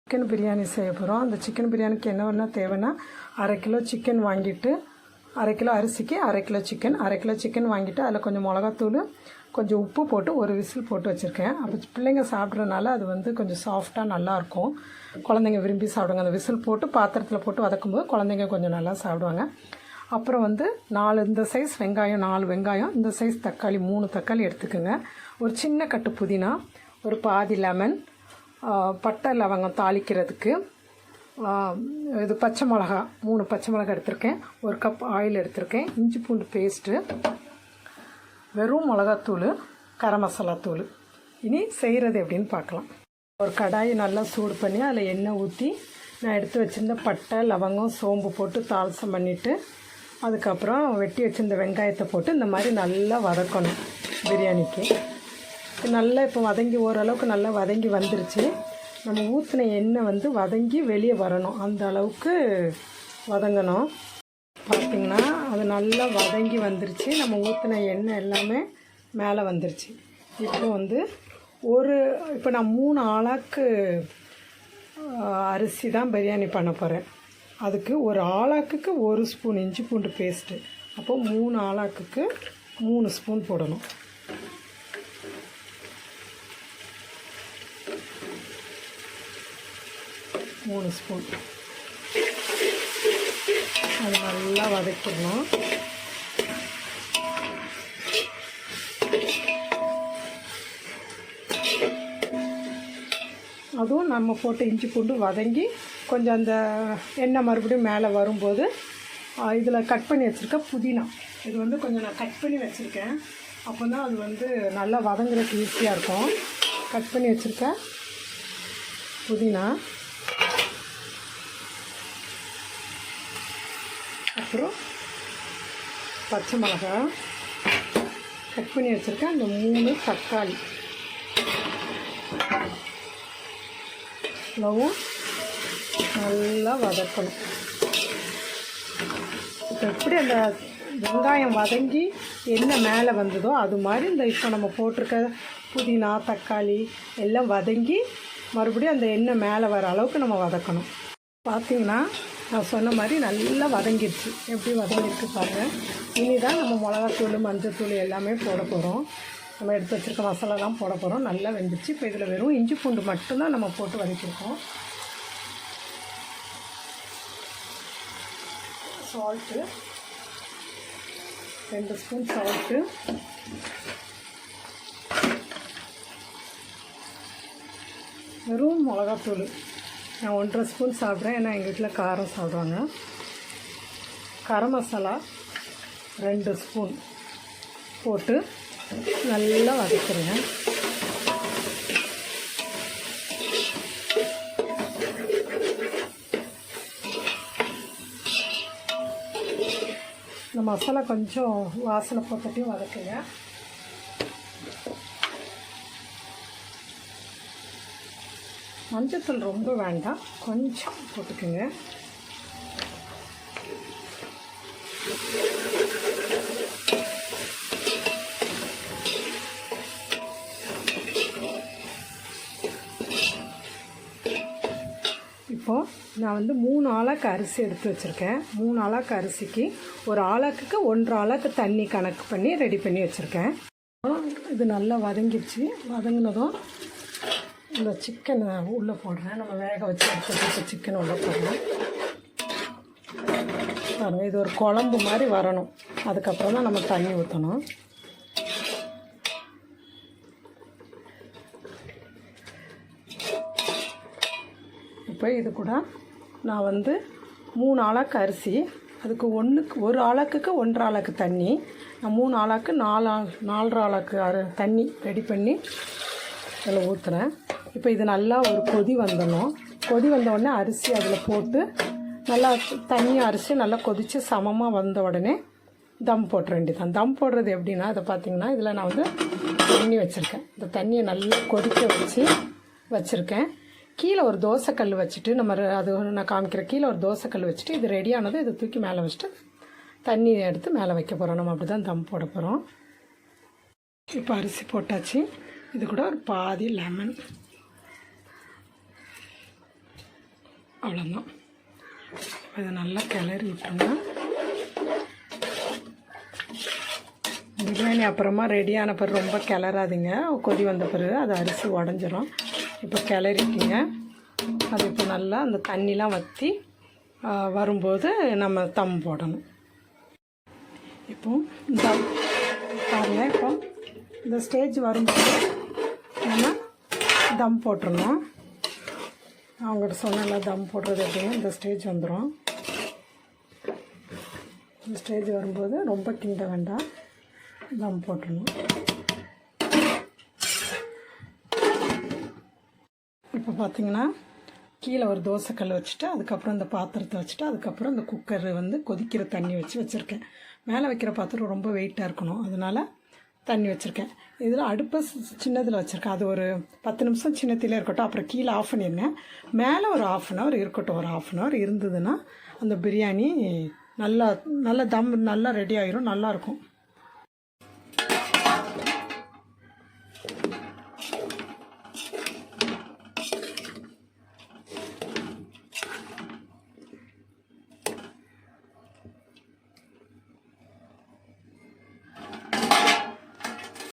Chicken biryani செய்ய போகிறோம். அந்த சிக்கன் பிரியாணிக்கு என்ன தேவைன்னா, 1/2 கிலோ சிக்கன் வாங்கிட்டு, 1/2 கிலோ அரிசிக்கு 1/2 கிலோ சிக்கன், 1/2 கிலோ சிக்கன் வாங்கிட்டு அதில் கொஞ்சம் மிளகாத்தூள், கொஞ்சம் உப்பு போட்டு ஒரு விசில் போட்டு வச்சுருக்கேன். அப்போ பிள்ளைங்க சாப்பிட்றதுனால அது கொஞ்சம் சாஃப்டாக நல்லாயிருக்கும். குழந்தைங்க விரும்பி சாப்பிடுங்க. அந்த விசில் போட்டு பாத்திரத்தில் போட்டு வதக்கும்போது குழந்தைங்க கொஞ்சம் நல்லா சாப்பிடுவாங்க. அப்புறம் 4 இந்த சைஸ் வெங்காயம், 4 வெங்காயம், இந்த சைஸ் தக்காளி 3 தக்காளி எடுத்துக்கோங்க. ஒரு சின்ன கட்டு புதினா, ஒரு பாதி லெமன், பட்டை லவங்கம் தாளிக்கிறதுக்கு, இது பச்சை மிளகா 3 பச்சை மிளகா எடுத்திருக்கேன், 1 கப் ஆயில் எடுத்திருக்கேன், இஞ்சி பூண்டு பேஸ்ட்டு, வெறும் மிளகாத்தூள், கரம் மசாலா தூள். இனி செய்கிறது எப்படின்னு பார்க்கலாம். ஒரு கடாயை நல்லா சூடு பண்ணி அதில் எண்ணெய் ஊற்றி நான் எடுத்து வச்சுருந்த பட்டை லவங்கம் சோம்பு போட்டு தாளசம் பண்ணிவிட்டு, அதுக்கப்புறம் வெட்டி வச்சுருந்த வெங்காயத்தை போட்டு இந்த மாதிரி நல்லா வதக்கணும். பிரியாணிக்கு நல்லா இப்போ வதங்கி ஓரளவுக்கு நல்லா வதங்கி வந்துருச்சு. நம்ம ஊற்றின எண்ணெய் வதங்கி வெளியே வரணும், அந்த அளவுக்கு வதங்கணும். பார்த்திங்கன்னா அது நல்லா வதங்கி வந்துருச்சு. நம்ம ஊற்றின எண்ணெய் எல்லாமே மேலே வந்துருச்சு. இப்போ நான் 3 ஆளாக்கு அரிசி தான் பிரியாணி பண்ண போகிறேன். அதுக்கு ஒரு ஆளாக்குக்கு 1 ஸ்பூன் இஞ்சி பூண்டு பேஸ்ட்டு. அப்போது 3 ஆளாக்குக்கு 3 ஸ்பூன் போடணும். மூணு ஸ்பூன் அது நல்லா வதக்கிடணும். அதுவும் நம்ம போட்டு இஞ்சி பூண்டு வதங்கி கொஞ்சம் அந்த எண்ணெய் மறுபடியும் மேலே வரும்போது இதில் கட் பண்ணி வச்சுருக்க புதினா, இது கொஞ்சம் நான் கட் பண்ணி வச்சுருக்கேன். அப்போ தான் அது நல்லா வதங்குறதுக்கு ஈஸியாக இருக்கும். கட் பண்ணி வச்சுருக்க புதினா, அப்புறம் பச்சை மிளகா, கட் பண்ணி வச்சுருக்கேன் அந்த 3 தக்காளி, இவ்வளவும் நல்லா வதக்கணும். இப்போ எப்படி அந்த வெங்காயம் வதங்கி எண்ணெய் மேலே வந்ததோ அது மாதிரி இப்போ நம்ம போட்டிருக்க புதினா தக்காளி எல்லாம் வதங்கி மறுபடியும் அந்த எண்ணெய் மேலே வர அளவுக்கு நம்ம வதக்கணும். பார்த்திங்கன்னா நான் சொன்ன மாதிரி நல்லா வதங்கிடுச்சு. எப்படி வதங்கிருக்கு பாருங்கள். இனி தான் நம்ம மிளகாத்தூள் மஞ்சத்தூள் எல்லாமே போட போகிறோம். நம்ம எடுத்து வச்சுருக்க மசாலாலாம் போட போகிறோம். நல்லா வெந்துச்சு. இப்போ இதில் வெறும் இஞ்சி பூண்டு மட்டும்தான் நம்ம போட்டு வதக்கியிருக்கோம். சால்ட்டு 2 ஸ்பூன் சால்ட்டு, வெறும் மிளகாத்தூள் நான் 1.5 ஸ்பூன் சாப்பிட்றேன், ஏன்னா எங்கள் வீட்டில் காரம் சாப்பிடுவாங்க. கரம் மசாலா 2 ஸ்பூன் போட்டு நல்லா வதக்குறேன். இந்த மசாலா கொஞ்சம் வாசனை போட்டுட்டையும் வதக்குங்க. மஞ்சத்தூள் ரொம்ப வேண்டாம், கொஞ்சம் போட்டுக்குங்க. இப்போது நான் 3 ஆளாக்கு அரிசி எடுத்து வச்சுருக்கேன். 3 ஆளாக்கு அரிசிக்கு ஒரு ஆளாக்குக்கு 1.5 ஆளாக்கு தண்ணி கணக்கு பண்ணி ரெடி பண்ணி வச்சுருக்கேன். இது நல்லா வதங்கிடுச்சு. வதங்கினதும் இந்த சிக்கனை உள்ளே போடுறேன். நம்ம வேக வச்சு எடுத்து சிக்கன் உள்ளே போடுறேன். இது ஒரு குழம்பு மாதிரி வரணும். அதுக்கப்புறம் தான் நம்ம தண்ணி ஊற்றணும். இப்போ இது கூட நான் 3 ஆளாக்கு அரிசி, அதுக்கு 1 ஆளாக்குக்கு 1.5 ஆளாக்கு தண்ணி, நான் 3 ஆளாக்கு 4 ஆளாக்கு தண்ணி ரெடி பண்ணி அதில் ஊற்றுறேன். இப்போ இது நல்லா ஒரு கொதி வந்துடணும். கொதி வந்தவுடனே அரிசி அதில் போட்டு நல்லா தண்ணி அரிசி நல்லா கொதித்து சமமாக வந்த உடனே தம் போட்டுற வேண்டியதான். தம் போடுறது எப்படின்னா, இதை பார்த்திங்கன்னா இதில் நான் தண்ணி வச்சுருக்கேன். இந்த தண்ணியை நல்லா கொதிக்க வச்சுருக்கேன். கீழே ஒரு தோசைக்கல் வச்சுட்டு அது நான் காமிக்கிறேன். கீழே ஒரு தோசைக்கல் வச்சுட்டு இது ரெடியானது இதை தூக்கி மேலே வச்சுட்டு தண்ணி எடுத்து மேலே வைக்க போகிறோம். நம்ம அப்படி தான் தம் போட போகிறோம். இப்போ அரிசி போட்டாச்சு. இது கூட ஒரு பாதி லெமன், அவ்வளோதான். இதை நல்லா கிளறி விட்டுருங்க. பிரியாணி அப்புறமா ரெடியான பிறகு ரொம்ப கிளறாதீங்க. கொதி வந்த பிறகு அது அரிசி உடஞ்சிரும். இப்போ கிளறிக்கிங்க. அது இப்போ நல்லா அந்த தண்ணிலாம் வற்றி வரும்போது நம்ம தம் போடணும். இப்போ பாருங்க, இப்போ இந்த ஸ்டேஜ் வரும்போது நம்ம தம் போட்டுருணும். அவங்கள்ட்ட சொன்னால தம் போடுறது எப்படின்னு இந்த ஸ்டேஜ் வந்துடும். இந்த ஸ்டேஜ் வரும்போது ரொம்ப கிண்ட வேண்டாம், தம் போட்டுடணும். இப்போ பார்த்திங்கன்னா கீழே ஒரு தோசைக்கல் வச்சுட்டு அதுக்கப்புறம் இந்த பாத்திரத்தை வச்சுட்டு அதுக்கப்புறம் இந்த குக்கர் வந்து கொதிக்கிற தண்ணி வச்சுருக்கேன். மேலே வைக்கிற பாத்திரம் ரொம்ப வெயிட்டாக இருக்கணும், அதனால் தண்ணி வச்சுருக்கேன். இதில் அடுப்பை சின்னதில் வச்சுருக்கேன். அது ஒரு 10 நிமிஷம் சின்னத்திலே இருக்கட்டும். அப்புறம் கீழே ஆஃப் பண்ணிடுங்க. மேலே ஒரு 1/2 hour இருக்கட்டும். ஒரு 1/2 hour இருந்ததுன்னா அந்த பிரியாணி நல்லா தம் நல்லா ரெடி ஆகிரும், நல்லாயிருக்கும்.